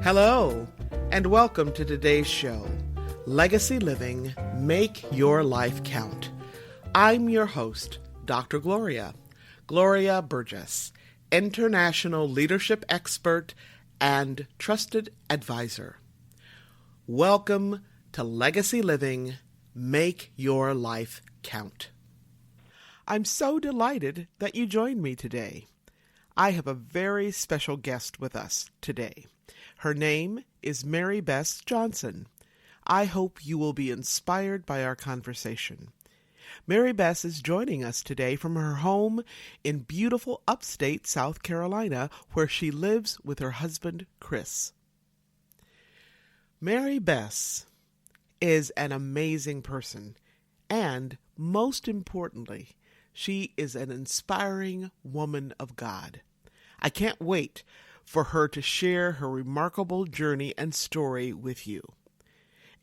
Hello, and welcome to today's show, Legacy Living, Make Your Life Count. I'm your host, Dr. Gloria Burgess, international leadership expert and trusted advisor. Welcome to Legacy Living, Make Your Life Count. I'm so delighted that you joined me today. I have a very special guest with us today. Her name is Bess Johnson. I hope you will be inspired by our conversation. Bess is joining us today from her home in beautiful upstate South Carolina, where she lives with her husband, Chris. Bess is an amazing person, and most importantly, she is an inspiring woman of God. I can't wait for her to share her remarkable journey and story with you.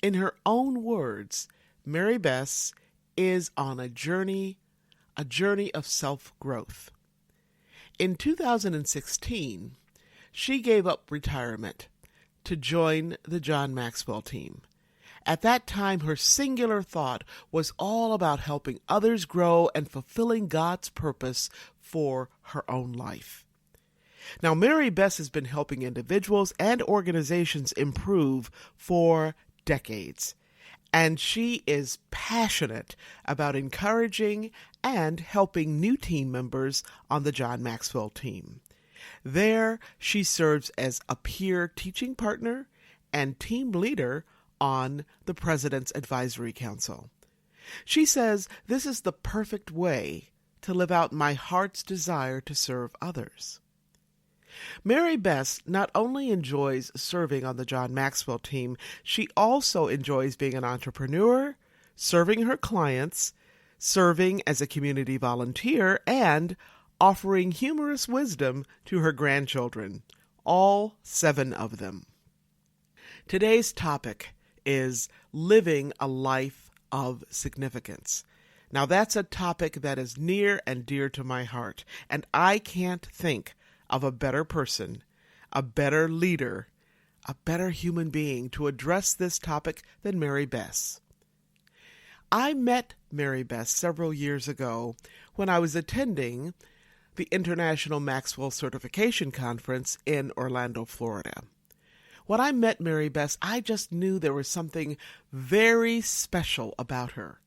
In her own words, Bess is on a journey of self-growth. In 2016, she gave up retirement to join the John Maxwell team. At that time, her singular thought was all about helping others grow and fulfilling God's purpose for her own life. Now, Bess has been helping individuals and organizations improve for decades, and she is passionate about encouraging and helping new team members on the John Maxwell team. There, she serves as a peer teaching partner and team leader on the President's Advisory Council. She says, "This is the perfect way to live out my heart's desire to serve others." Bess not only enjoys serving on the John Maxwell team, she also enjoys being an entrepreneur, serving her clients, serving as a community volunteer, and offering humorous wisdom to her grandchildren, all 7 of them. Today's topic is living a life of significance. Now, that's a topic that is near and dear to my heart, and I can't think of a better person, a better leader, a better human being to address this topic than Bess. I met Bess several years ago when I was attending the International Maxwell Certification Conference in Orlando, Florida. When I met Bess, I just knew there was something very special about her.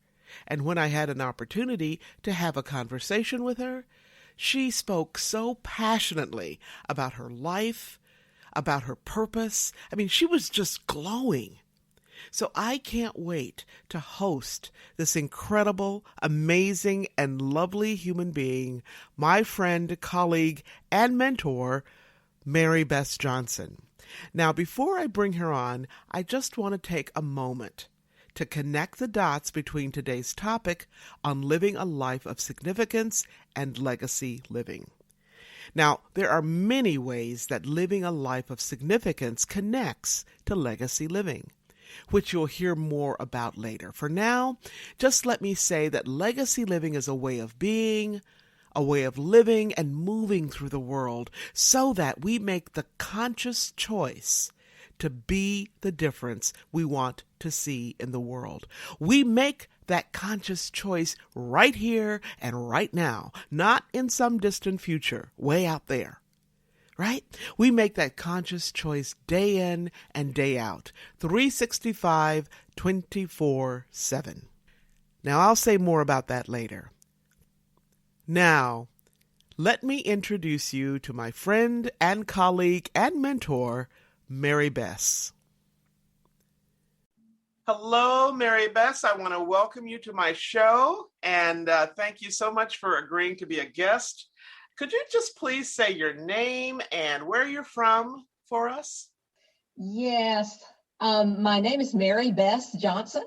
And when I had an opportunity to have a conversation with her, she spoke so passionately about her life, about her purpose. I mean, she was just glowing. So I can't wait to host this incredible, amazing, and lovely human being, my friend, colleague, and mentor, Bess Johnson. Now, before I bring her on, I just want to take a moment to connect the dots between today's topic on living a life of significance and legacy living. Now, there are many ways that living a life of significance connects to legacy living, which you'll hear more about later. For now, just let me say that legacy living is a way of being, a way of living and moving through the world so that we make the conscious choice to be the difference we want to see in the world. We make that conscious choice right here and right now, not in some distant future, way out there. Right? We make that conscious choice day in and day out, 365, 24/7. Now, I'll say more about that later. Now, let me introduce you to my friend and colleague and mentor, Bess. Hello, Bess. I want to welcome you to my show, and thank you so much for agreeing to be a guest. Could you just please say your name and where you're from for us? Yes. My name is Bess Johnson,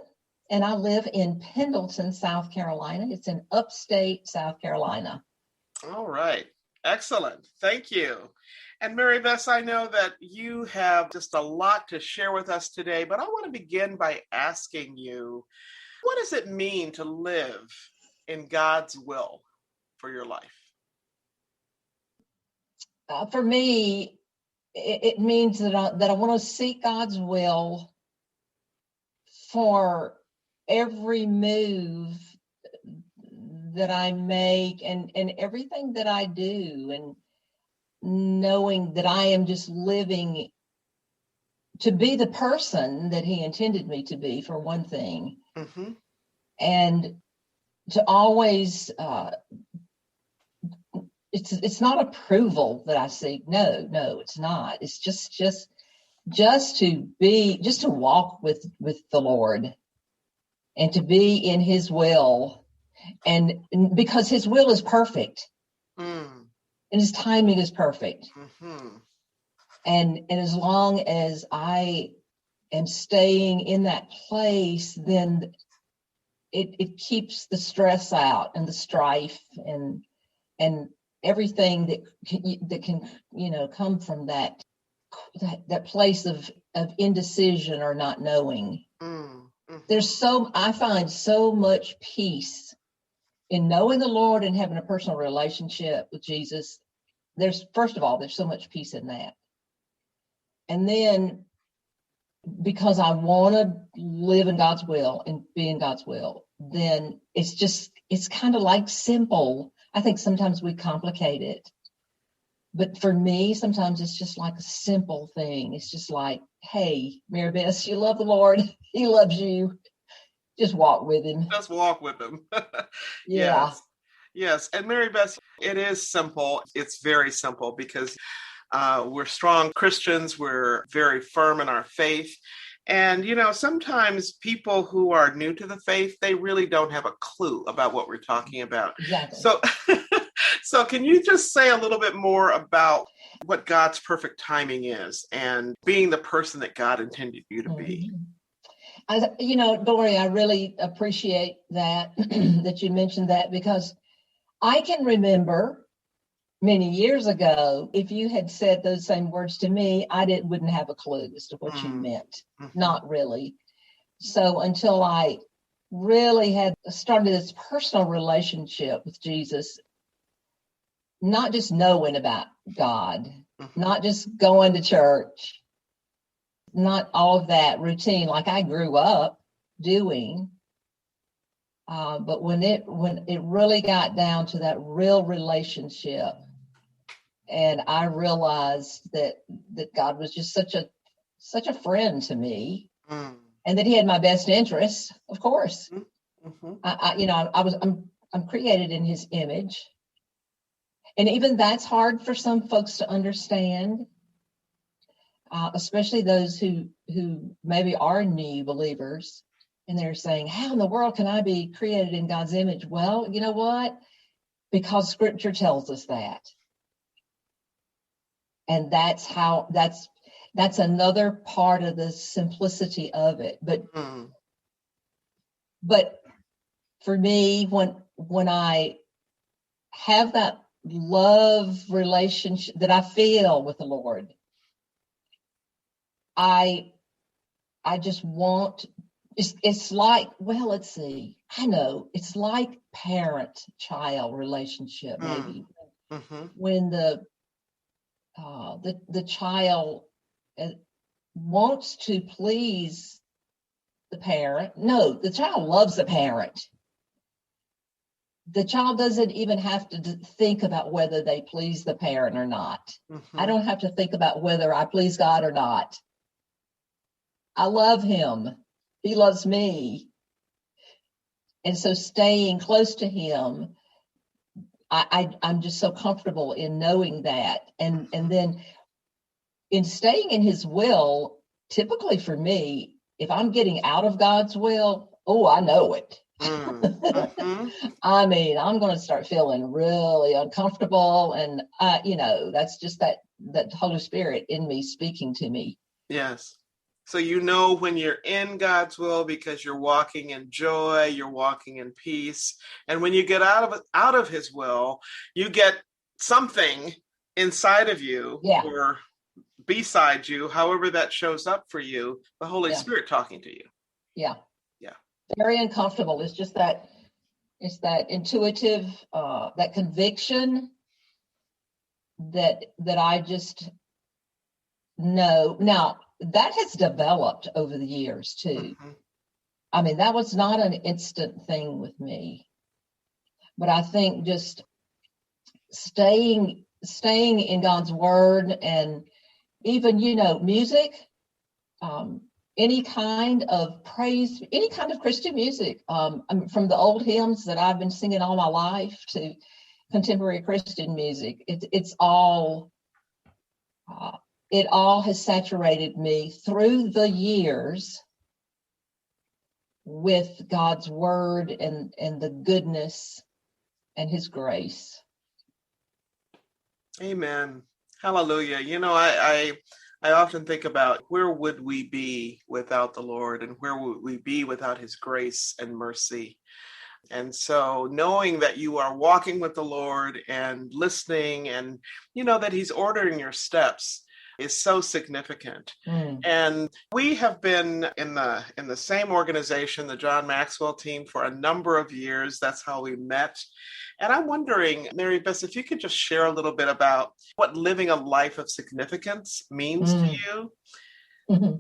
and I live in Pendleton, South Carolina. It's in upstate South Carolina. All right. Excellent. Thank you. And Bess, I know that you have just a lot to share with us today, but I want to begin by asking you, what does it mean to live in God's will for your life? For me, it means that I want to seek God's will for every move that I make and everything that I do, and knowing that I am just living to be the person that he intended me to be, for one thing. Mm-hmm. And to always, it's not approval that I seek. No, it's not. It's just to walk with the Lord and to be in his will, and because his will is perfect and his timing is perfect. Mm-hmm. And as long as I am staying in that place, then it keeps the stress out and the strife and everything that can come from that place of indecision or not knowing. Mm-hmm. I find so much peace in knowing the Lord and having a personal relationship with Jesus. First of all, there's so much peace in that. And then, because I want to live in God's will and be in God's will, then it's kind of like simple. I think sometimes we complicate it. But for me, sometimes it's just like a simple thing. It's just like, hey, Mary Bess, you love the Lord. He loves you. Just walk with him. Just walk with him. Yeah. Yes. And Mary Beth, it is simple. It's very simple because we're strong Christians. We're very firm in our faith. And, sometimes people who are new to the faith, they really don't have a clue about what we're talking about. Exactly. So can you just say a little bit more about what God's perfect timing is and being the person that God intended you to be? Gloria, I really appreciate that, that you mentioned that, because I can remember many years ago, if you had said those same words to me, I wouldn't have a clue as to what you meant. Mm-hmm. Not really. So until I really had started this personal relationship with Jesus, not just knowing about God, not just going to church, not all of that routine like I grew up doing. But when it really got down to that real relationship, and I realized that God was just such a friend to me, and that he had my best interests, of course. I'm created in his image. And even that's hard for some folks to understand, especially those who maybe are new believers, and they're saying, how in the world can I be created in God's image? Well, you know what? Because scripture tells us that. And that's another part of the simplicity of it. But for me, when I have that love relationship that I feel with the Lord, I just want, it's like, well, let's see, I know it's like parent-child relationship, maybe. When the child wants to please the parent. No, the child loves the parent. The child doesn't even have to think about whether they please the parent or not. I don't have to think about whether I please God or not. I love him. He loves me. And so staying close to him, I'm just so comfortable in knowing that. And then in staying in his will, typically for me, if I'm getting out of God's will, I know it. I mean, I'm going to start feeling really uncomfortable. And, that's just that Holy Spirit in me speaking to me. Yes. So when you're in God's will because you're walking in joy, you're walking in peace. And when you get out of his will, you get something inside of you or beside you, however that shows up for you, the Holy Spirit talking to you. Yeah. Very uncomfortable. It's just that, it's that intuitive, that conviction that I just No. Now, that has developed over the years too. Mm-hmm. I mean, that was not an instant thing with me. But I think just staying in God's word, and even, music, any kind of praise, any kind of Christian music, from the old hymns that I've been singing all my life to contemporary Christian music. It's all, it all has saturated me through the years with God's word and the goodness and his grace. Amen. Hallelujah. I often think about where would we be without the Lord, and where would we be without his grace and mercy. And so knowing that you are walking with the Lord and listening, and that he's ordering your steps, is so significant. And we have been in the same organization, the John Maxwell team, for a number of years. That's how we met. And I'm wondering, Mary Bess, if you could just share a little bit about what living a life of significance means to you. Mm-hmm.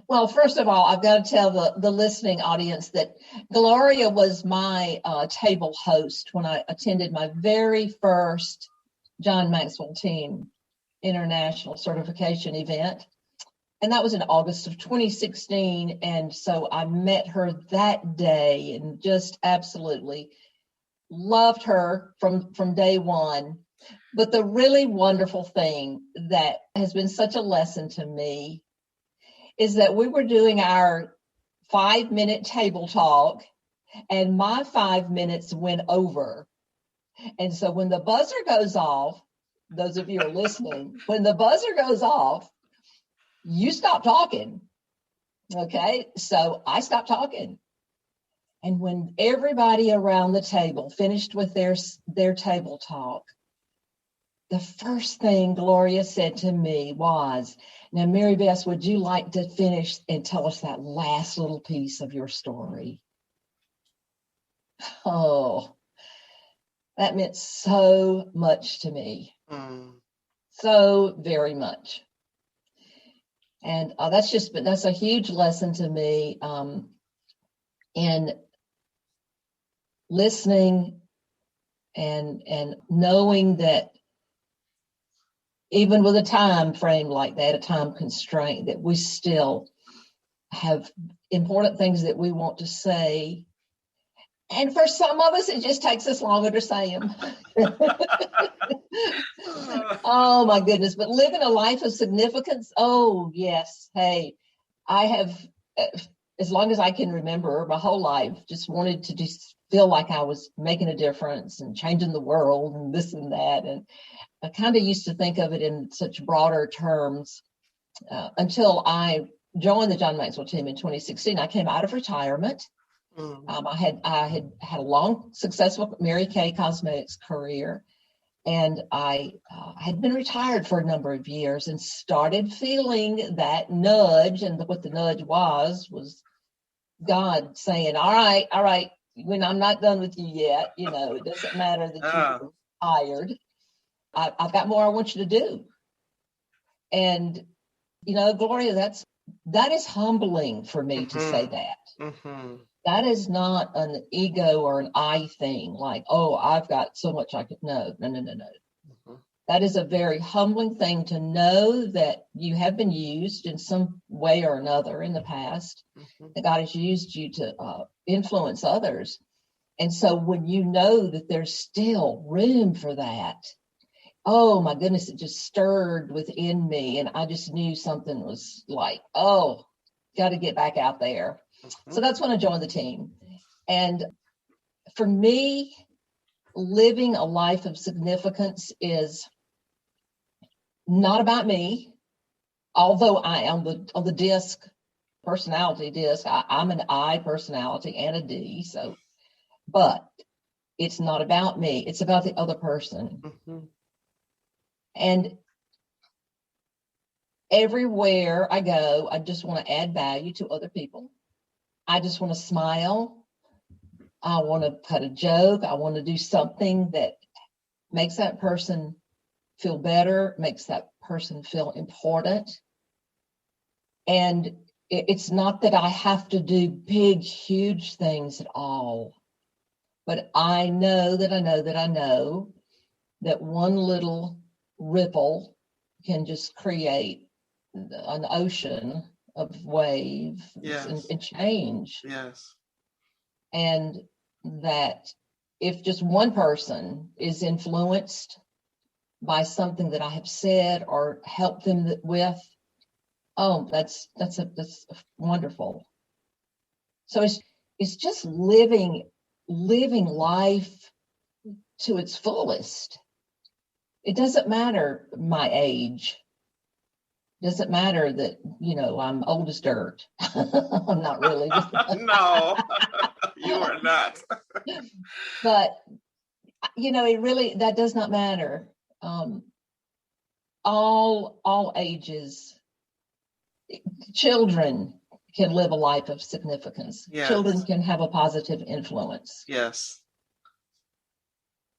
Well, first of all, I've got to tell the listening audience that Gloria was my table host when I attended my very first John Maxwell team international certification event. And that was in August of 2016. And so I met her that day and just absolutely loved her from day one. But the really wonderful thing that has been such a lesson to me is that we were doing our 5-minute table talk, and my 5 minutes went over. And so when the buzzer goes off, those of you who are listening, when the buzzer goes off, you stop talking. Okay, so I stopped talking. And when everybody around the table finished with their table talk, the first thing Gloria said to me was, "Now, Mary Bess, would you like to finish and tell us that last little piece of your story?" Oh, that meant so much to me. So very much. And that's a huge lesson to me in listening and knowing that even with a time frame like that, a time constraint, that we still have important things that we want to say. And for some of us, it just takes us longer to say them. Oh, my goodness. But living a life of significance, oh, yes. Hey, I have, as long as I can remember, my whole life, just wanted to just feel like I was making a difference and changing the world and this and that. And I kind of used to think of it in such broader terms until I joined the John Maxwell team in 2016. I came out of retirement. I had a long, successful Mary Kay Cosmetics career, and I had been retired for a number of years and started feeling that nudge. And what the nudge was God saying, all right, when I'm not done with you yet, it doesn't matter that you're tired. I've got more I want you to do. And, Gloria, that is humbling for me to say that. Mm-hmm. That is not an ego or an I thing, like, oh, I've got so much I could know. No. Mm-hmm. That is a very humbling thing to know that you have been used in some way or another in the past, that God has used you to influence others. And so when you know that there's still room for that, oh my goodness, it just stirred within me. And I just knew something was like, oh, got to get back out there. So that's when I joined the team. And for me, living a life of significance is not about me, although I am on the personality disc, I'm an I personality and a D. So, but it's not about me. It's about the other person. And everywhere I go, I just want to add value to other people. I just want to smile. I want to cut a joke. I want to do something that makes that person feel better, makes that person feel important. And it's not that I have to do big, huge things at all, but I know that one little ripple can just create an ocean of waves and change. Yes. And that if just one person is influenced by something that I have said or helped them with, oh, that's wonderful. So it's just living life to its fullest. It doesn't matter my age. It doesn't matter that, I'm old as dirt. I'm not really. No, you are not. But, it really, that does not matter. All ages, children can live a life of significance. Yes. Children can have a positive influence. Yes.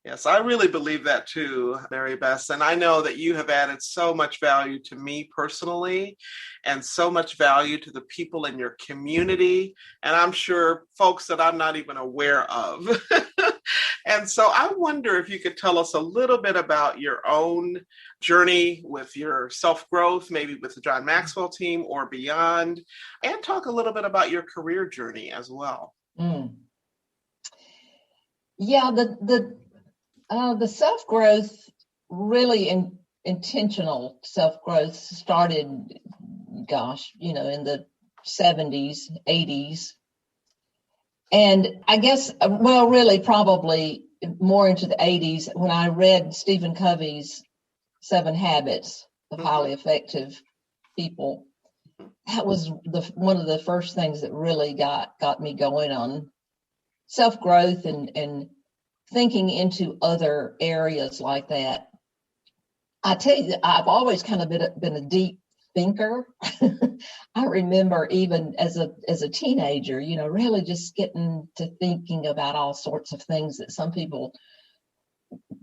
Yes, I really believe that too, Mary Bess. And I know that you have added so much value to me personally and so much value to the people in your community. And I'm sure folks that I'm not even aware of. And so I wonder if you could tell us a little bit about your own journey with your self-growth, maybe with the John Maxwell team or beyond, and talk a little bit about your career journey as well. Yeah, the self-growth, really intentional self-growth started, in the 70s, 80s. And I guess, really probably more into the 80s when I read Stephen Covey's 7 Habits of Highly Effective People. That was one of the first things that really got me going on self-growth and thinking into other areas like that. I tell you, I've always kind of been a deep thinker. I remember even as a teenager, really just getting to thinking about all sorts of things that some people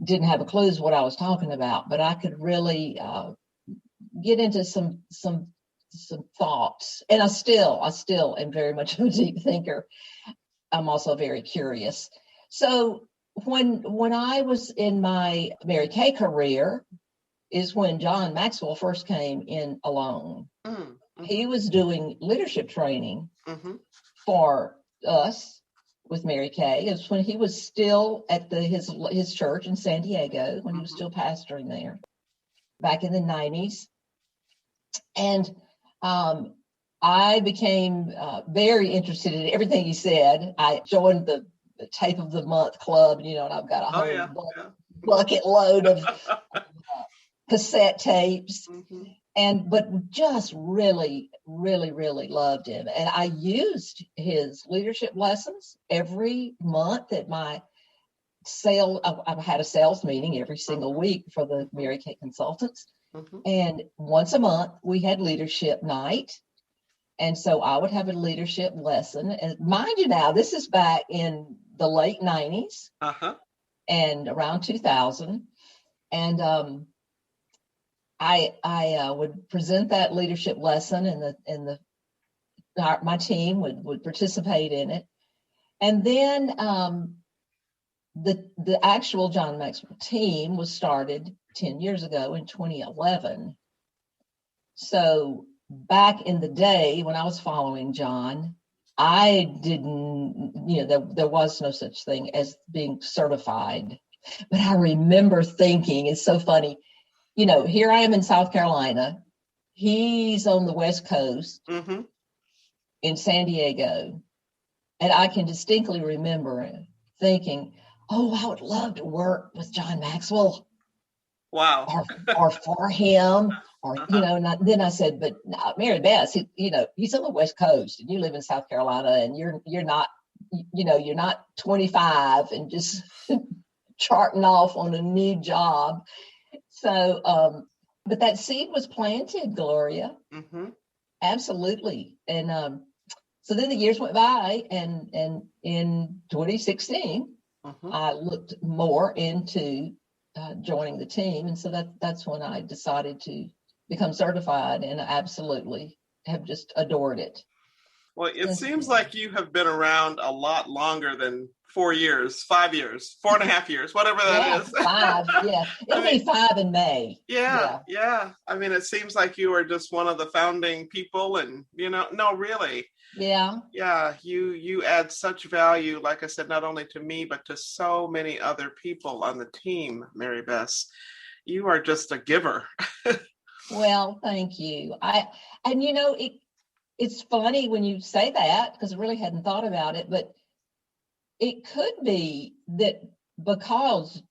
didn't have a clue as what I was talking about, but I could really get into some thoughts. And I still am very much a deep thinker. I'm also very curious. So when I was in my Mary Kay career is when John Maxwell first came in alone. Mm-hmm. He was doing leadership training for us with Mary Kay. It was when he was still at his church in San Diego, when he was still pastoring there back in the 90s. And I became very interested in everything he said. I joined the Tape of the Month Club, and I've got a whole bucket load of cassette tapes, but just really, really, really loved him. And I used his leadership lessons every month at my I've had a sales meeting every single week for the Mary Kay consultants. And once a month we had leadership night. And so I would have a leadership lesson. And mind you now, this is back in the late 90s and around 2000. And I would present that leadership lesson, and my team would participate in it. And then the actual John Maxwell team was started 10 years ago in 2011. So back in the day when I was following John, I didn't, there was no such thing as being certified. But I remember thinking, it's so funny, here I am in South Carolina. He's on the West Coast in San Diego. And I can distinctly remember thinking, oh, I would love to work with John Maxwell. Wow. Or for him. Or, then I said, but no, Mary Bess, he's on the West Coast and you live in South Carolina and you're not 25 and just charting off on a new job. So, but that seed was planted, Gloria. Absolutely. And so then the years went by, and in 2016, I looked more into joining the team. And so that's when I decided to become certified, and I absolutely have just adored it. Well, it seems like you have been around a lot longer than 4 years, 5 years, 4.5 years, whatever that is. 5. Yeah, it'll be 5 in May. Yeah. I mean, it seems like you are just one of the founding people, and no, really. Yeah, you add such value, like I said, not only to me but to so many other people on the team, Mary Bess. You are just a giver. Well, thank you. It's funny when you say that, because I really hadn't thought about it, but it could be that because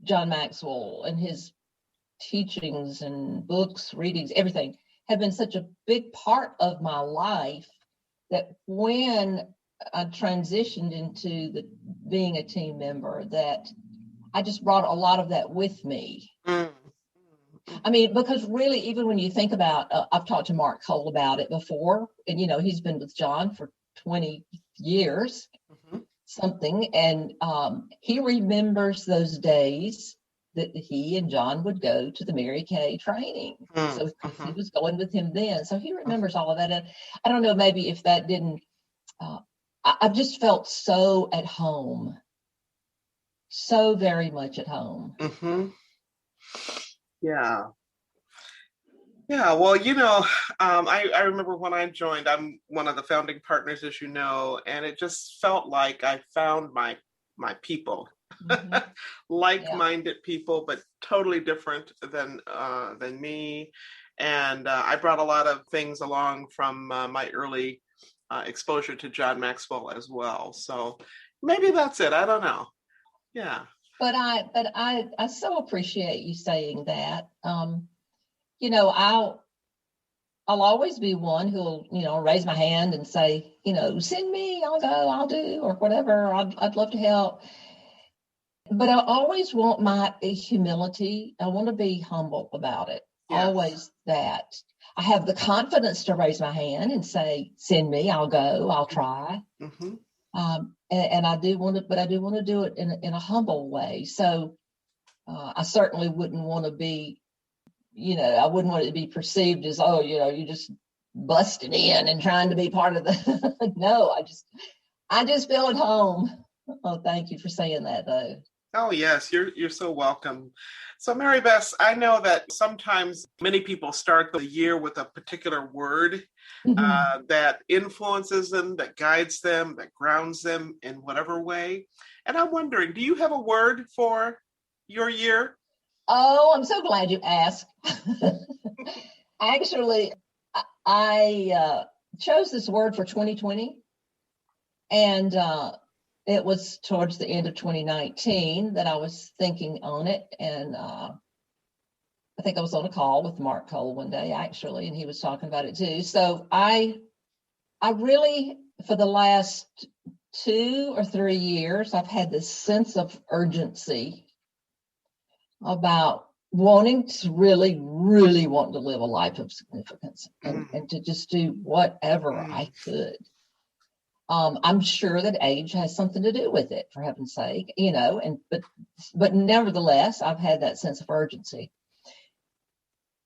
John Maxwell and his teachings and books, readings, everything have been such a big part of my life, that when I transitioned into being a team member, that I just brought a lot of that with me. I mean, because really, even when you think about, I've talked to Mark Cole about it before, and he's been with John for 20 years, something, and he remembers those days that he and John would go to the Mary Kay training. So he was going with him then, so he remembers all of that. And I don't know, maybe if that didn't, I've just felt so at home, so very much at home. Yeah. Well, I remember when I joined, I'm one of the founding partners, as you know, and it just felt like I found my people, like-minded people, but totally different than me. And I brought a lot of things along from my early exposure to John Maxwell as well. So maybe that's it. I don't know. Yeah. But I so appreciate you saying that. I'll always be one who'll, raise my hand and say, send me, I'll go, I'll do, or whatever. I'd love to help. But I always want my humility. I want to be humble about it. Yes. Always that. I have the confidence to raise my hand and say, send me, I'll go, I'll try. And I do want to, but I do want to do it in a humble way. So I certainly wouldn't want to be, I wouldn't want it to be perceived as, you just busting in and trying to be part of the, no, I just feel at home. Oh, thank you for saying that, though. Oh, yes, you're so welcome. So, Mary Bess, I know that sometimes many people start the year with a particular word that influences them, that guides them, that grounds them in whatever way. And I'm wondering, do you have a word for your year? Oh, I'm so glad you asked. Actually, I chose this word for 2020, and it was towards the end of 2019 that I was thinking on it. And I think I was on a call with Mark Cole one day, actually, and he was talking about it too. So I really, for the last 2 or 3 years, I've had this sense of urgency about wanting to really, really want to live a life of significance and to just do whatever I could. I'm sure that age has something to do with it, for heaven's sake, but nevertheless, I've had that sense of urgency.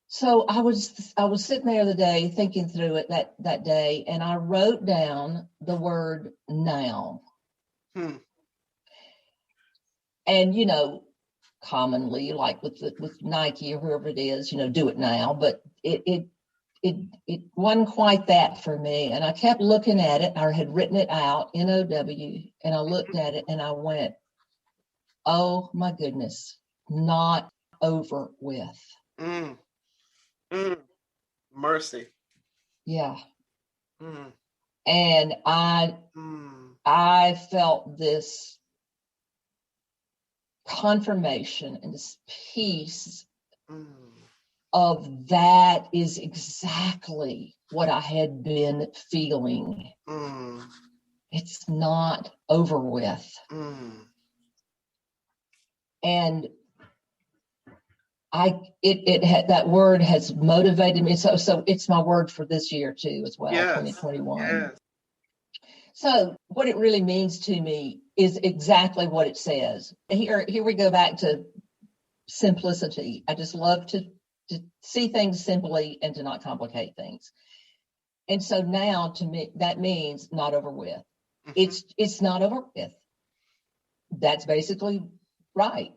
So I was sitting there the day thinking through it that day, and I wrote down the word now. And commonly, like with Nike or whoever it is, do it now, but it wasn't quite that for me. And I kept looking at it. I had written it out, NOW, and I looked at it and I went, oh my goodness, not over with. Mercy. Yeah. And I felt this confirmation and this peace of that is exactly what I had been feeling. It's not over with. And that word has motivated me. So it's my word for this year too, as well, yes, 2021. Yes. So what it really means to me is exactly what it says. Here we go back to simplicity. I just love to see things simply and to not complicate things. And so now, to me, that means not over with. Mm-hmm. It's not over with. That's basically right.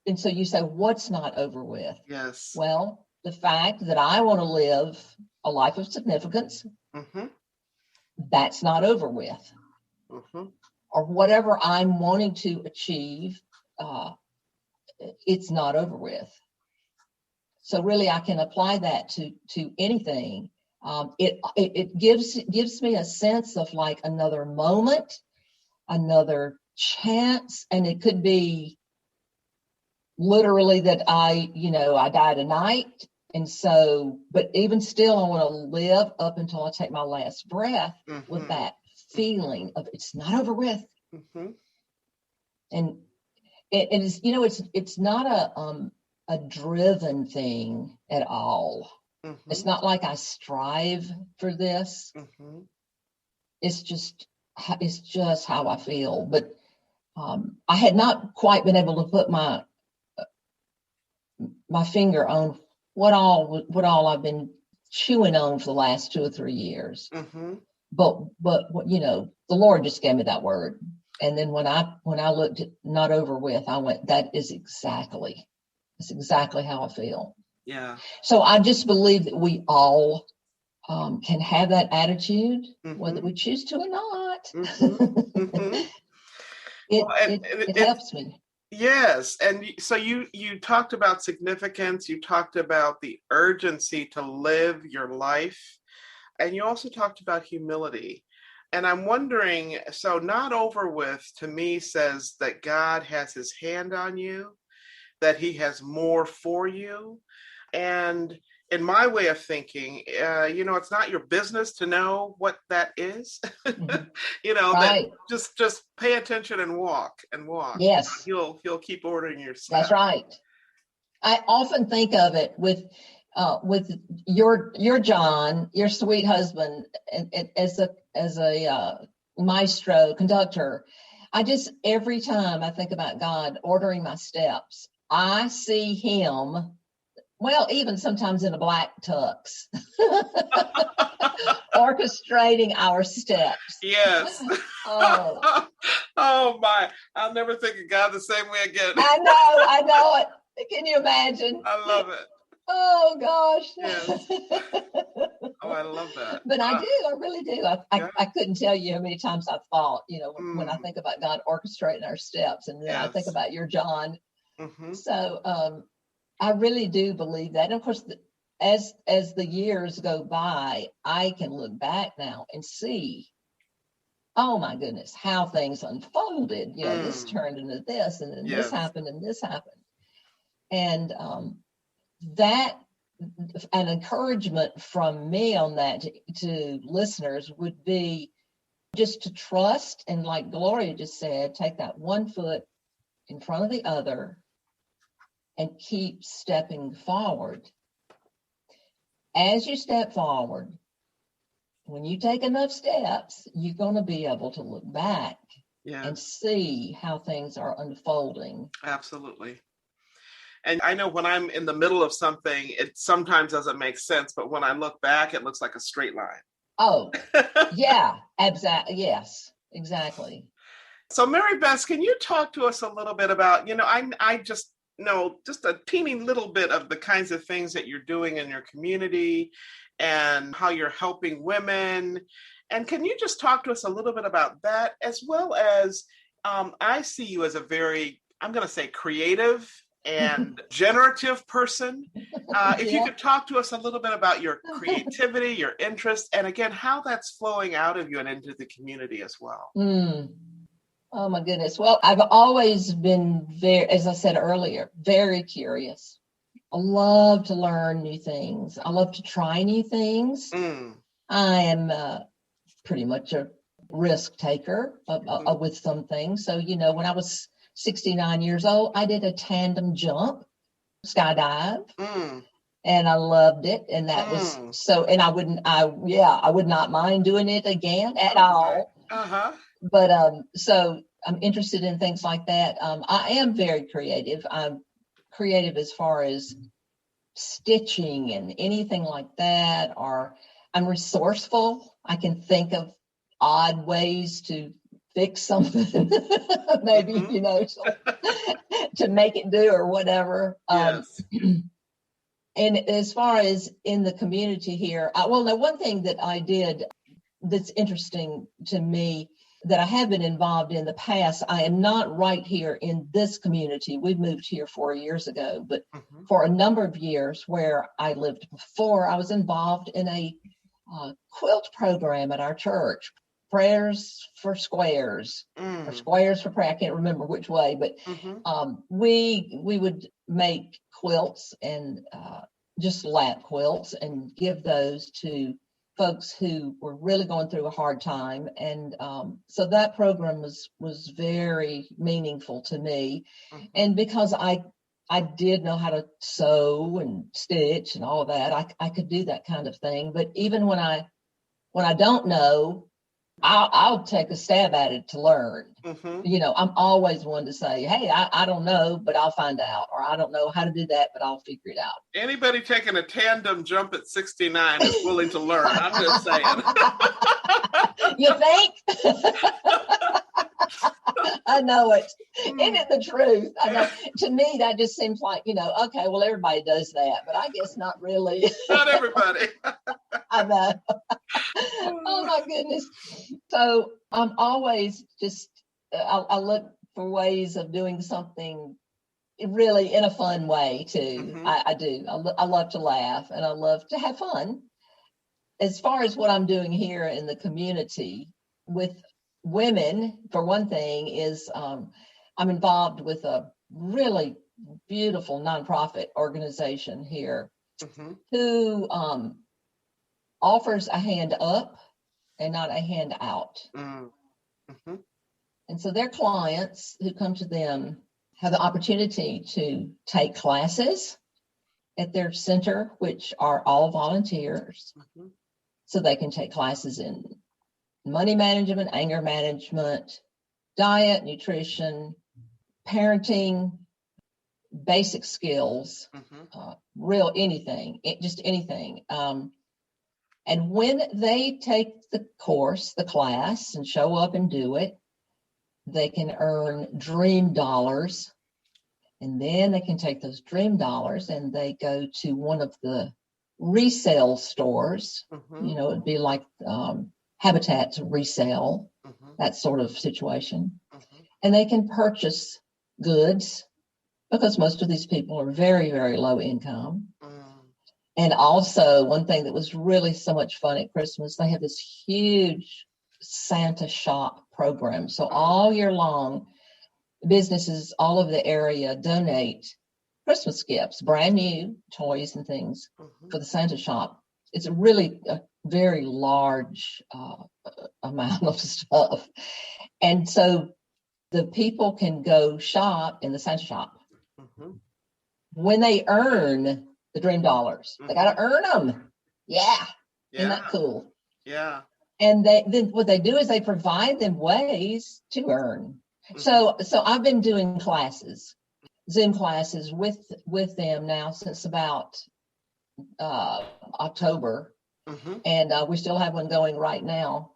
And so you say, what's not over with? Yes. Well, the fact that I want to live a life of significance, mm-hmm. that's not over with. Mm-hmm. Or whatever I'm wanting to achieve, it's not over with. So really, I can apply that to anything. It gives me a sense of like another moment, another chance, and it could be literally that I die tonight. And so, but even still, I want to live up until I take my last breath mm-hmm. with that feeling of it's not over with. Mm-hmm. And it's not a driven thing at all. Mm-hmm. It's not like I strive for this. Mm-hmm. It's just how I feel. But I had not quite been able to put my finger on what all I've been chewing on for the last 2 or 3 years. Mm-hmm. But the Lord just gave me that word. And then when I looked at not over with, I went, that's exactly how I feel. Yeah. So I just believe that we all can have that attitude, mm-hmm. whether we choose to or not. Mm-hmm. Mm-hmm. It helps me. Yes. And so you talked about significance. You talked about the urgency to live your life. And you also talked about humility. And I'm wondering, so not over with to me says that God has his hand on you, that he has more for you. And in my way of thinking, it's not your business to know what that is. Mm-hmm. Right. That just pay attention and walk. Yes. He'll keep ordering your steps. That's right. I often think of it with your John, your sweet husband, as a maestro conductor. Every time I think about God ordering my steps, I see him. Well, even sometimes in a black tux, orchestrating our steps. Yes. Oh. Oh my! I'll never think of God the same way again. I know it. Can you imagine? I love it. Oh gosh. Yes. Oh, I love that. But I really do. I couldn't tell you how many times I've thought, when I think about God orchestrating our steps, and then yes. I think about your John. Mm-hmm. So I really do believe that. And of course, as the years go by, I can look back now and see, oh my goodness, how things unfolded. This turned into this, and then yes. this happened, and this happened. And that an encouragement from me on that to listeners would be just to trust, and like Gloria just said, take that one foot in front of the other and keep stepping forward. As you step forward, when you take enough steps, you're going to be able to look back and see how things are unfolding. Absolutely. And I know when I'm in the middle of something, it sometimes doesn't make sense, but when I look back, it looks like a straight line. Oh, yeah, exactly. Yes, exactly. So Mary Bess, can you talk to us a little bit about, I just know just a teeny little bit of the kinds of things that you're doing in your community and how you're helping women. And can you just talk to us a little bit about that, as well as I see you as a very, I'm going to say, creative and generative person. If you could talk to us a little bit about your creativity, your interest, and again, how that's flowing out of you and into the community as well. Oh my goodness. Well, I've always been very, as I said earlier, very curious. I love to learn new things. I love to try new things. I am pretty much a risk taker with some things. So, when I was 69 years old, I did a tandem jump, skydive, and I loved it. And that was so, and I would not mind doing it again at all. Uh-huh. But, so I'm interested in things like that. I am very creative. I'm creative as far as stitching and anything like that, or I'm resourceful. I can think of odd ways to fix something, maybe, to make it do or whatever. Yes. And as far as in the community here, one thing that I did that's interesting to me that I have been involved in the past, I am not right here in this community. We moved here 4 years ago, but for a number of years where I lived before, I was involved in a quilt program at our church, Prayers for Squares, or Squares for Prayer. I can't remember which way, but we would make quilts and just lap quilts and give those to folks who were really going through a hard time. And so that program was very meaningful to me. And because I did know how to sew and stitch and all of that, I could do that kind of thing. But even when I don't know, I'll take a stab at it to learn. I'm always one to say, hey, I don't know, but I'll find out. Or I don't know how to do that, but I'll figure it out. Anybody taking a tandem jump at 69 is willing to learn. I'm just saying. You think? I know it. Isn't it the truth? I know. To me, that just seems like, okay, well, everybody does that, but I guess not really. Not everybody. I know. Oh, my goodness. So I'm always just, I look for ways of doing something really in a fun way, too. I do. I love to laugh, and I love to have fun. As far as what I'm doing here in the community with women, for one thing, is I'm involved with a really beautiful nonprofit organization here who offers a hand up and not a hand out. And so their clients who come to them have the opportunity to take classes at their center, which are all volunteers. So they can take classes in money management, anger management, diet, nutrition, parenting, basic skills, real anything, just anything. And when they take the course, the class, and show up and do it, they can earn dream dollars. And then they can take those dream dollars and they go to one of the resale stores. It'd be like Habitat to resell, that sort of situation. And they can purchase goods because most of these people are very, very low income. And also, one thing that was really so much fun at Christmas, they have this huge Santa shop program. So all year long, businesses all over the area donate Christmas gifts, brand new toys and things for the Santa shop. It's really a very large amount of stuff. And so the people can go shop in the Santa shop. When they earn the dream dollars, they got to earn them. Yeah. Isn't that cool? Yeah. And then what they do is they provide them ways to earn. So I've been doing classes, Zoom classes with them now since about October. And we still have one going right now.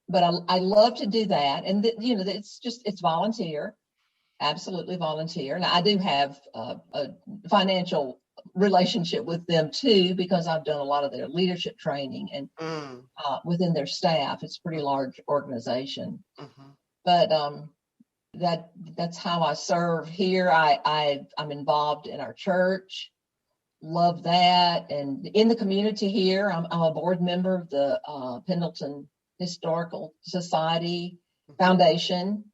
But I love to do that. And, it's volunteer, absolutely volunteer. Now, I do have a financial relationship with them, too, because I've done a lot of their leadership training and within their staff. It's a pretty large organization. But that's how I serve here. I'm involved in our church. Love that. And in the community here, I'm a board member of the Pendleton Historical Society Foundation.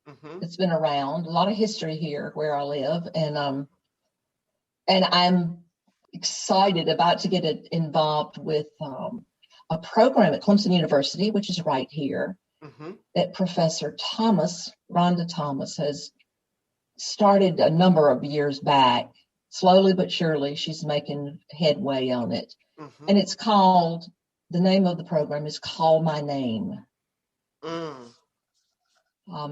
It's been around, a lot of history here where I live, and I'm excited about to get involved with a program at Clemson University, which is right here, that Professor Rhonda Thomas has started a number of years back. Slowly but surely, she's making headway on it. And it's called, the name of the program is Call My Name.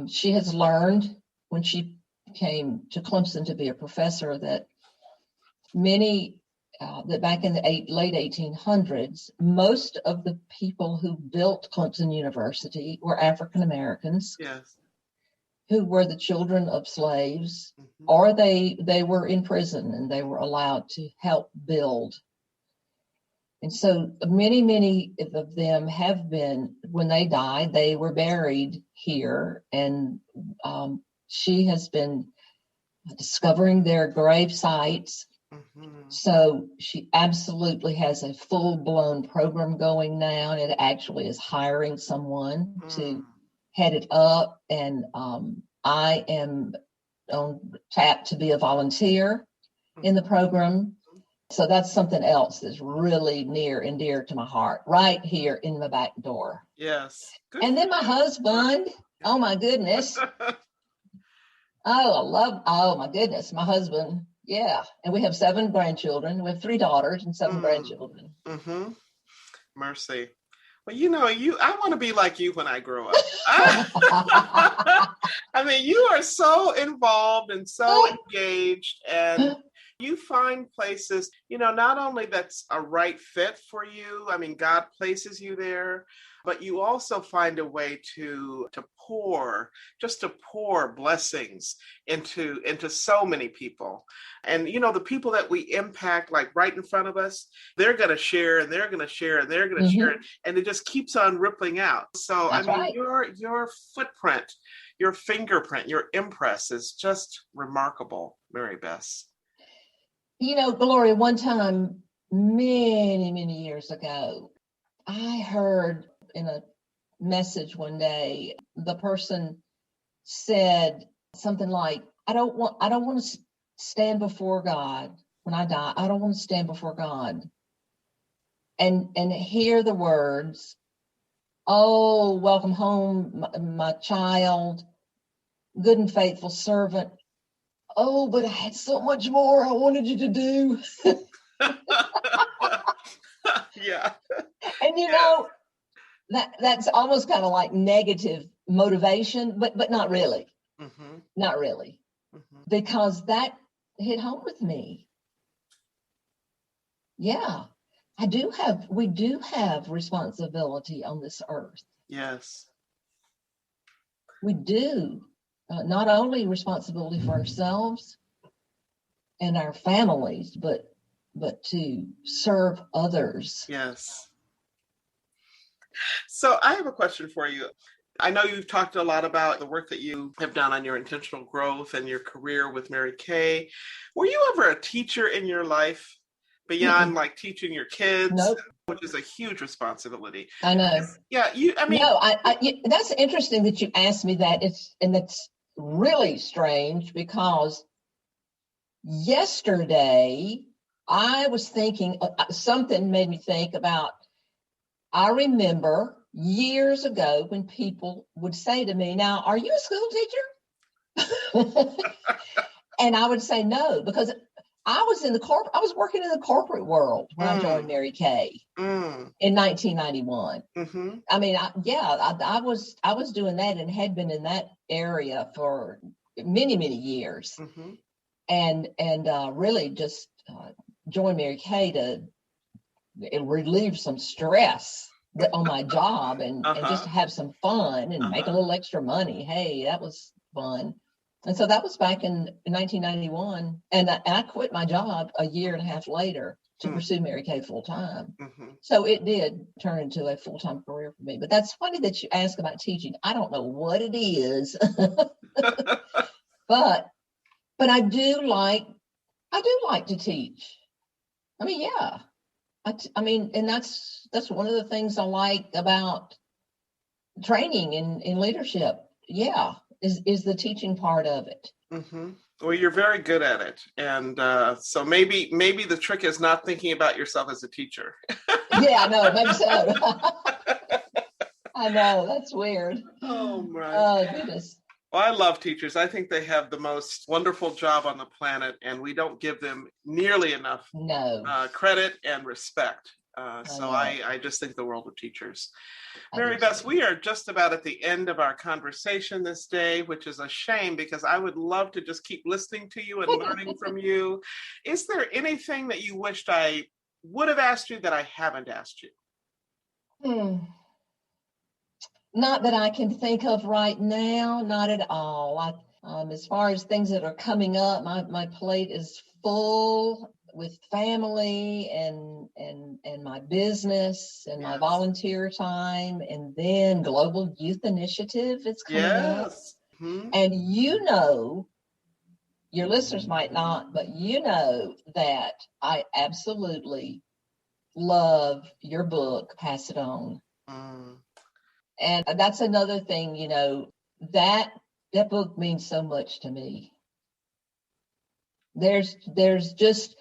She has learned when she came to Clemson to be a professor that that back in the late 1800s, most of the people who built Clemson University were African Americans. Yes. Who were the children of slaves, or they were in prison and they were allowed to help build. And so many of them have been, when they died, they were buried here. And she has been discovering their grave sites. So she absolutely has a full-blown program going now, and it actually is hiring someone to head it up. And I am on tap to be a volunteer in the program. So that's something else that's really near and dear to my heart, right here in the back door. Yes. Good. And then my husband, oh my goodness. Oh my goodness, my husband. Yeah. And we have 7 grandchildren. We have 3 daughters and 7 grandchildren. Mercy. Well, I want to be like you when I grow up. I mean, you are so involved and so engaged, and you find places, not only that's a right fit for you. I mean, God places you there, but you also find a way to pour blessings into so many people. And, the people that we impact, like right in front of us, they're going to share and they're going to share and they're going to share. And it just keeps on rippling out. So, that's right. Your footprint, your fingerprint, your impress is just remarkable, Mary Bess. Gloria, one time, many years ago, I heard in a message one day, the person said something like, I don't want to stand before God when I die. I don't want to stand before God and hear the words, "Oh, welcome home, my child, good and faithful servant. Oh, but I had so much more I wanted you to do." Yeah. And that's almost kind of like negative motivation, but not really. Not really. Because that hit home with me. Yeah. We do have responsibility on this earth. Yes. We do. Not only responsibility for ourselves and our families, but to serve others. Yes. So I have a question for you. I know you've talked a lot about the work that you have done on your intentional growth and your career with Mary Kay. Were you ever a teacher in your life beyond like teaching your kids? Nope. Which is a huge responsibility. I know. Yeah. That's interesting that you asked me that. That's really strange because yesterday I was thinking, something made me think about, I remember years ago when people would say to me, "Now, are you a school teacher?" And I would say no, because I was working in the corporate world when I joined Mary Kay in 1991. I mean, I was doing that and had been in that area for many years, and really just joined Mary Kay to relieve some stress on my job and just have some fun and make a little extra money. Hey, that was fun. And so that was back in 1991. And I quit my job a year and a half later to pursue Mary Kay full time. So it did turn into a full-time career for me. But that's funny that you ask about teaching. I don't know what it is, but I do like to teach. I mean, yeah. I mean, and that's one of the things I like about training in leadership. Yeah, is the teaching part of it. Well, you're very good at it, and so maybe the trick is not thinking about yourself as a teacher. Yeah, I know. Maybe so. I know, that's weird. Oh my! Oh goodness. Well, I love teachers. I think they have the most wonderful job on the planet, and we don't give them nearly enough credit and respect. So I just think the world of teachers. Mary do Bess, too. we are just about at the end of our conversation this day, which is a shame because I would love to just keep listening to you and learning from you. Is there anything that you wished I would have asked you that I haven't asked you? Not that I can think of right now, not at all. As far as things that are coming up, my plate is full with family and my business and my volunteer time, and then Global Youth Initiative is coming up. Mm-hmm. And your listeners might not, but that I absolutely love your book, Pass It On. And that's another thing, that book means so much to me. There's just,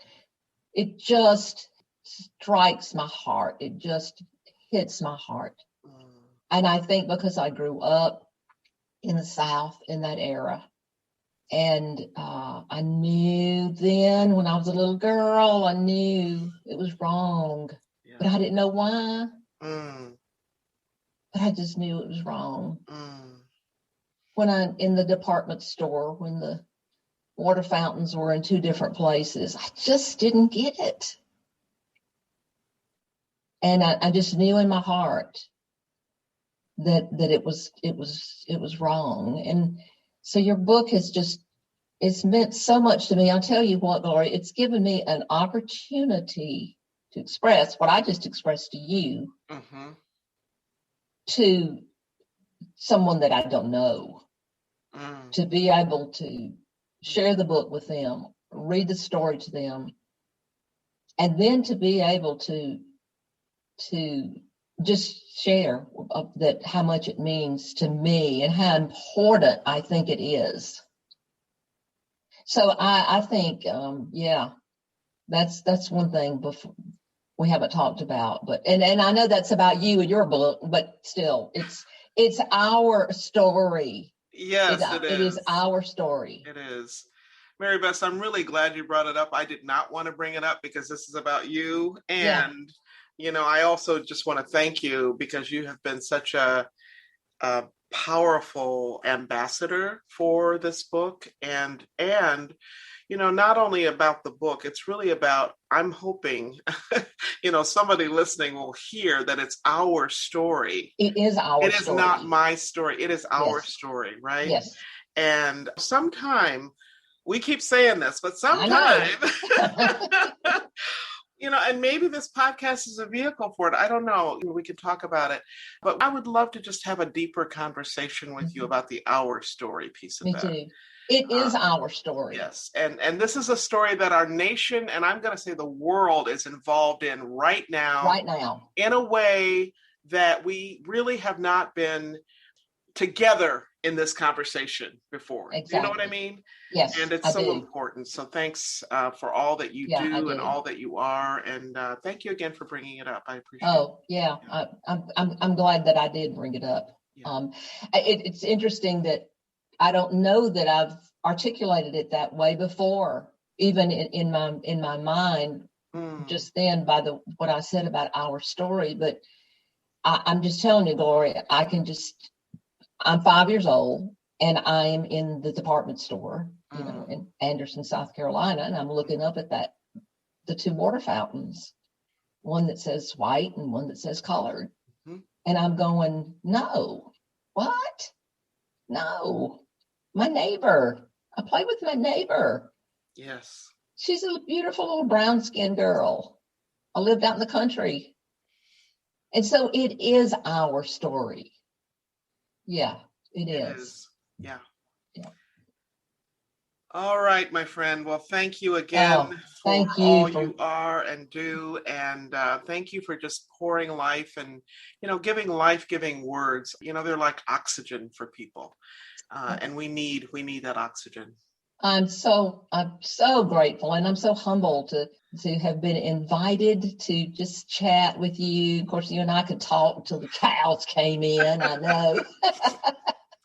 it just strikes my heart. It just hits my heart. And I think because I grew up in the South in that era, and I knew then when I was a little girl, I knew it was wrong, but I didn't know why. But I just knew it was wrong. When in the department store, when the water fountains were in two different places, I just didn't get it. And I just knew in my heart that it was wrong. And so your book it's meant so much to me. I'll tell you what, Gloria, it's given me an opportunity to express what I just expressed to you. Mm-hmm. To someone that I don't know, to be able to share the book with them, read the story to them, and then to be able to just share that how much it means to me and how important I think it is. So I think, that's one thing before we haven't talked about, but and I know that's about you and your book, but still, it's our story. Yes, it is. It is our story. It is. Mary Bess, I'm really glad you brought it up. I did not want to bring it up because this is about you. And, I also just want to thank you because you have been such a powerful ambassador for this book. And not only about the book, it's really about, I'm hoping, somebody listening will hear that it's our story. It is our story. It is not my story. It is our story, right? Yes. And sometime, we keep saying this, but sometime, and maybe this podcast is a vehicle for it. I don't know. We can talk about it. But I would love to just have a deeper conversation with you about the our story piece of that. Me too. It is our story. Yes. And this is a story that our nation, and I'm going to say the world, is involved in right now. Right now. In a way that we really have not been together in this conversation before. Exactly. You know what I mean? Yes. And it's so important. So thanks for all that you do and all that you are. And thank you again for bringing it up. I appreciate it. Oh, yeah. I'm glad that I did bring it up. Yeah. It's interesting that I don't know that I've articulated it that way before, even in my mind, just then by what I said about our story. But I'm just telling you, Gloria, I'm 5 years old and I'm in the department store, in Anderson, South Carolina, and I'm looking up at the two water fountains, one that says white and one that says colored. Mm-hmm. And I'm going, no, what? No, my neighbor. I play with my neighbor. Yes. She's a beautiful little brown-skinned girl. I lived out in the country. And so it is our story. Yeah, it is. Yeah. All right, my friend. Well, thank you again for all you are and do. And thank you for just pouring life and, giving life-giving words. They're like oxygen for people. And we need that oxygen. I'm so grateful, and I'm so humbled to have been invited to just chat with you. Of course, you and I could talk until the cows came in. I know.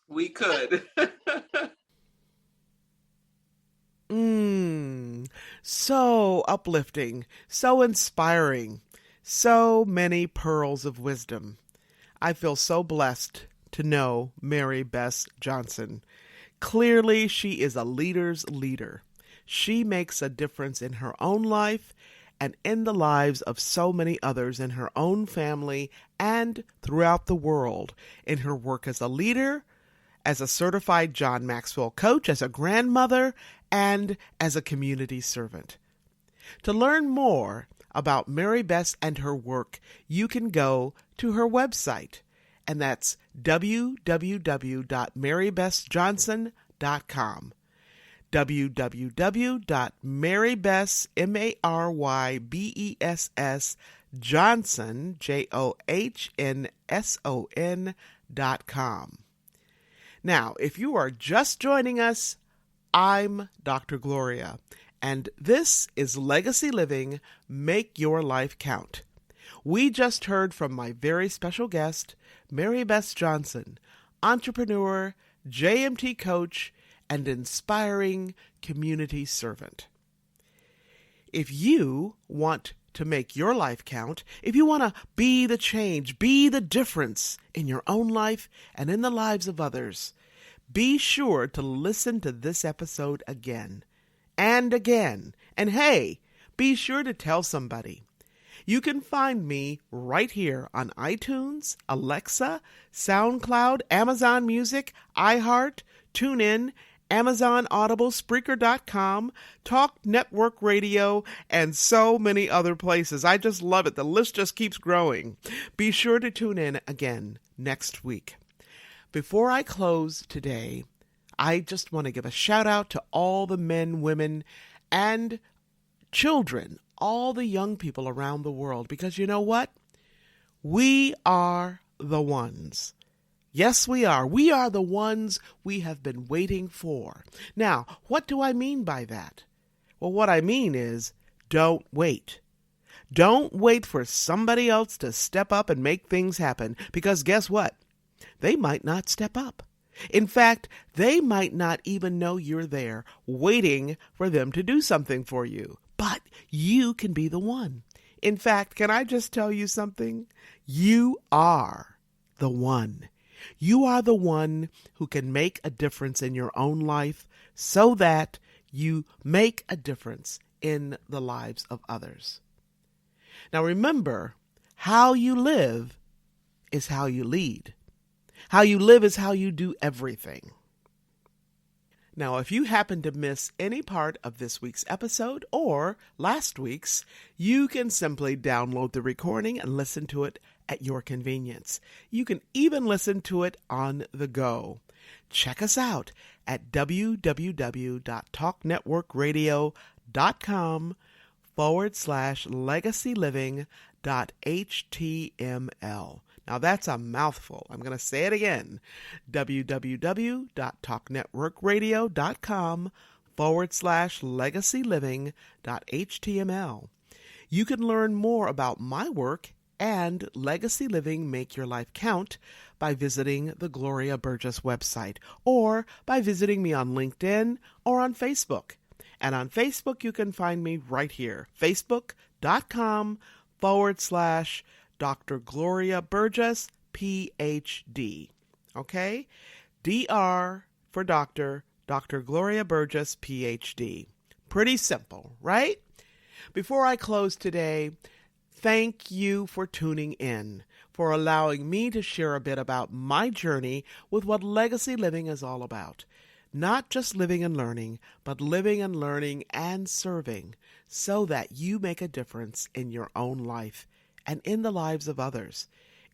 We could. So uplifting, so inspiring, So many pearls of wisdom. I feel so blessed to know Mary Bess Johnson. Clearly, she is a leader's leader. She makes a difference in her own life and in the lives of so many others in her own family and throughout the world in her work as a leader, as a certified John Maxwell coach, as a grandmother, and as a community servant. To learn more about Mary Bess and her work, you can go to her website, and that's www.marybessjohnson.com. www.marybess, Johnson.com. Now, if you are just joining us, I'm Dr. Gloria, and this is Legacy Living, Make Your Life Count. We just heard from my very special guest, Mary Bess Johnson, entrepreneur, JMT coach, and inspiring community servant. If you want to make your life count, if you want to be the change, be the difference in your own life and in the lives of others, be sure to listen to this episode again and again. And hey, be sure to tell somebody. You can find me right here on iTunes, Alexa, SoundCloud, Amazon Music, iHeart, TuneIn, Amazon Audible, Spreaker.com, Talk Network Radio, and so many other places. I just love it. The list just keeps growing. Be sure to tune in again next week. Before I close today, I just want to give a shout out to all the men, women, and children, all the young people around the world, because you know what? We are the ones. Yes, we are. We are the ones we have been waiting for. Now, what do I mean by that? Well, what I mean is, don't wait. Don't wait for somebody else to step up and make things happen, because guess what? They might not step up. In fact, they might not even know you're there, waiting for them to do something for you. But you can be the one. In fact, can I just tell you something? You are the one. You are the one who can make a difference in your own life so that you make a difference in the lives of others. Now remember, how you live is how you lead. How you live is how you do everything. Now, if you happen to miss any part of this week's episode or last week's, you can simply download the recording and listen to it at your convenience. You can even listen to it on the go. Check us out at www.talknetworkradio.com/legacyliving.html. Now that's a mouthful. I'm going to say it again. www.talknetworkradio.com/legacyliving.html. You can learn more about my work and Legacy Living Make Your Life Count by visiting the Gloria Burgess website or by visiting me on LinkedIn or on Facebook. And on Facebook, you can find me right here, facebook.com/Dr. Gloria Burgess, PhD. Okay? DR for Doctor, Dr. Gloria Burgess, PhD. Pretty simple, right? Before I close today, thank you for tuning in, for allowing me to share a bit about my journey with what legacy living is all about. Not just living and learning, but living and learning and serving so that you make a difference in your own life and in the lives of others.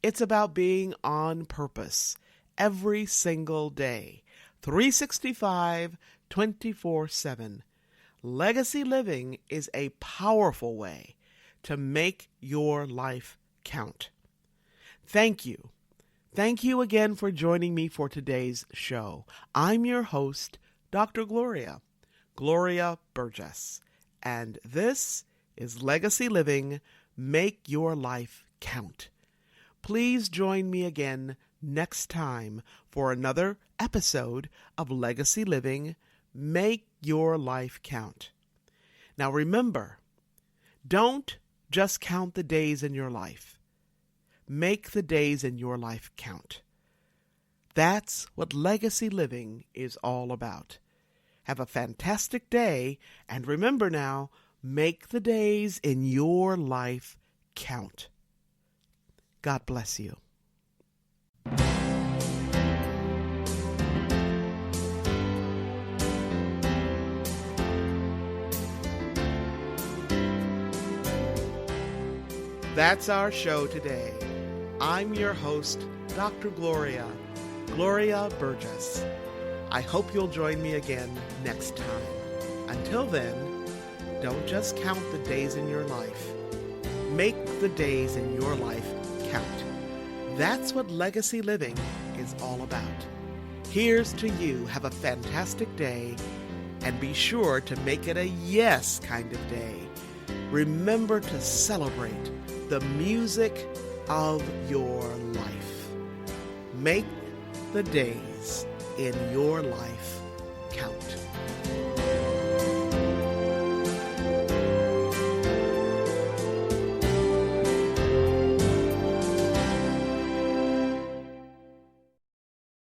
It's about being on purpose every single day, 365, 24/7. Legacy living is a powerful way to make your life count. Thank you. Thank you again for joining me for today's show. I'm your host, Dr. Gloria Burgess, and this is Legacy Living, Make Your Life Count. Please join me again next time for another episode of Legacy Living, Make Your Life Count. Now remember, don't just count the days in your life. Make the days in your life count. That's what legacy living is all about. Have a fantastic day, and remember now, make the days in your life count. God bless you. That's our show today. I'm your host, Dr. Gloria Burgess. I hope you'll join me again next time. Until then, don't just count the days in your life. Make the days in your life count. That's what legacy living is all about. Here's to you. Have a fantastic day, and be sure to make it a yes kind of day. Remember to celebrate the music of your life. Make the days in your life count.